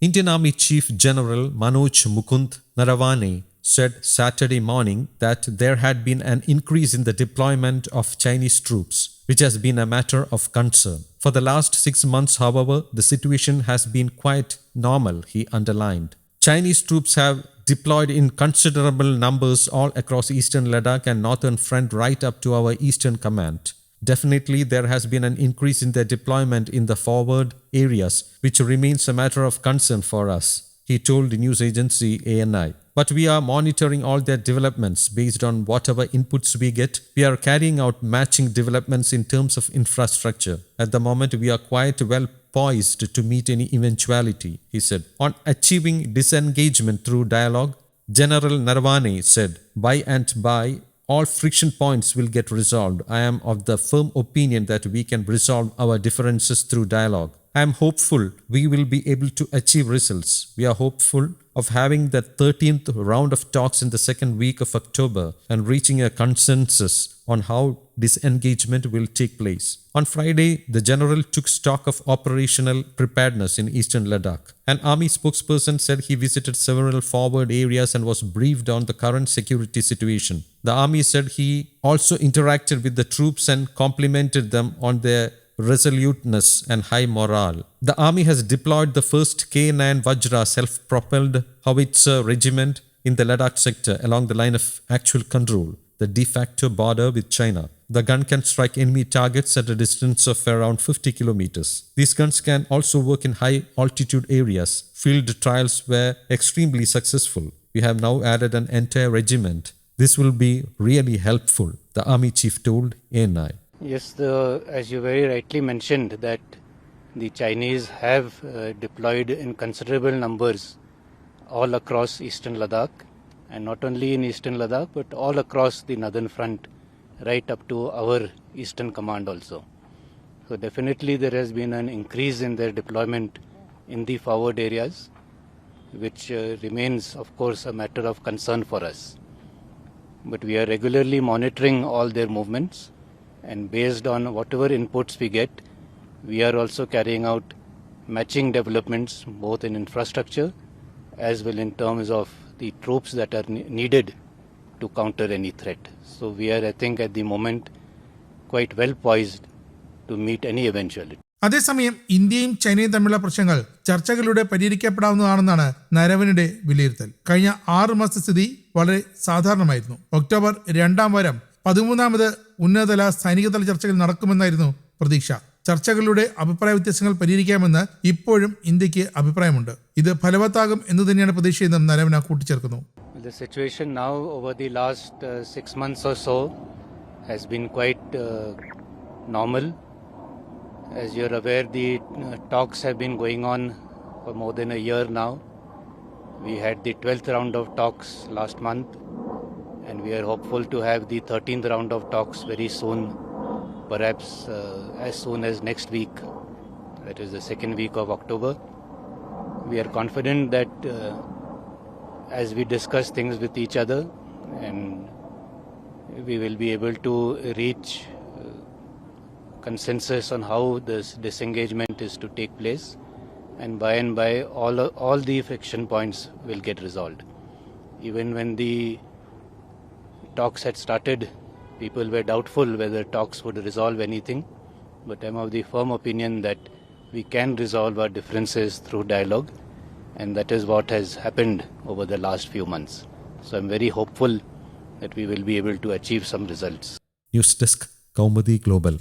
Indian Army Chief General Manoj Mukund Narawane said Saturday morning that there had been an increase in the deployment of Chinese troops, which has been a matter of concern. For the last 6 months, however, the situation has been quite normal, he underlined. Chinese troops have deployed in considerable numbers all across eastern Ladakh and northern front right up to our eastern command. Definitely, there has been an increase in their deployment in the forward areas, which remains a matter of concern for us, he told the news agency ANI. But we are monitoring all their developments based on whatever inputs we get. We are carrying out matching developments in terms of infrastructure. At the moment, we are quite well poised to meet any eventuality, he said. On achieving disengagement through dialogue, General Narawane said, by and by, all friction points will get resolved. I am of the firm opinion that we can resolve our differences through dialogue. I am hopeful we will be able to achieve results. We are hopeful of having the 13th round of talks in the second week of October and reaching a consensus on how disengagement will take place. On Friday, the general took stock of operational preparedness in eastern Ladakh. An army spokesperson said he visited several forward areas and was briefed on the current security situation. The army said he also interacted with the troops and complimented them on their resoluteness and high morale. The army has deployed the first K9 Vajra self-propelled howitzer regiment in the Ladakh sector along the line of actual control, the de facto border with China. The gun can strike enemy targets at a distance of around 50 kilometers. These guns can also work in high altitude areas. Field trials were extremely successful. We have now added an entire regiment. This will be really helpful, the army chief told ANI. Yes, as you very rightly mentioned, that the Chinese have deployed in considerable numbers all across eastern Ladakh, and not only in eastern Ladakh but all across the northern front right up to our eastern command also. So definitely there has been an increase in their deployment in the forward areas, which remains of course a matter of concern for us. But we are regularly monitoring all their movements, and based on whatever inputs we get, we are also carrying out matching developments both in infrastructure as well in terms of the troops that are needed to counter any threat. So we are, I think, at the moment quite well poised to meet any eventuality. അതേസമയം ഇന്ത്യയും ചൈനയും തമ്മിലുള്ള പ്രശ്നങ്ങൾ ചർച്ചകളിലൂടെ പരിഹരിക്കപ്പെടാവുന്നതാണെന്നാണ് നരവനുടെ വിലയിരുത്തൽ. കഴിഞ്ഞ 6 മാസത്തെ സ്ഥിതി വളരെ സാധാരണമായിരുന്നു. ഒക്ടോബർ 2ാം വാരം 13ാമത് ഉന്നതതല സൈനികതല ചർച്ചകൾ നടക്കുമെന്നായിരുന്നു പ്രതീക്ഷ. ചർച്ചകളിലൂടെ അഭിപ്രായ വ്യത്യാസങ്ങൾ പരിഹരിക്കാമെന്ന് ഇപ്പോഴും ഇന്ത്യക്ക് അഭിപ്രായമുണ്ട്. ഇത് ഫലവത്താകും എന്ന് തന്നെയാണ് പ്രതീക്ഷയെന്നും നരവന കൂട്ടിച്ചേർക്കുന്നു. The situation now over the last 6 months or so has been quite normal. As you're aware, the talks have been going on for more than a year now. We had the 12th round of talks last month, and we are hopeful to have the 13th round of talks very soon, perhaps as soon as next week, that is the second week of October. We are confident that as we discuss things with each other, and we will be able to reach consensus on how this disengagement is to take place, and by all the friction points will get resolved. Even when the talks had started, people were doubtful whether talks would resolve anything, but I'm of the firm opinion that we can resolve our differences through dialogue, and that is what has happened over the last few months. So I'm very hopeful that we will be able to achieve some results. News Desk, Kaumudy Global.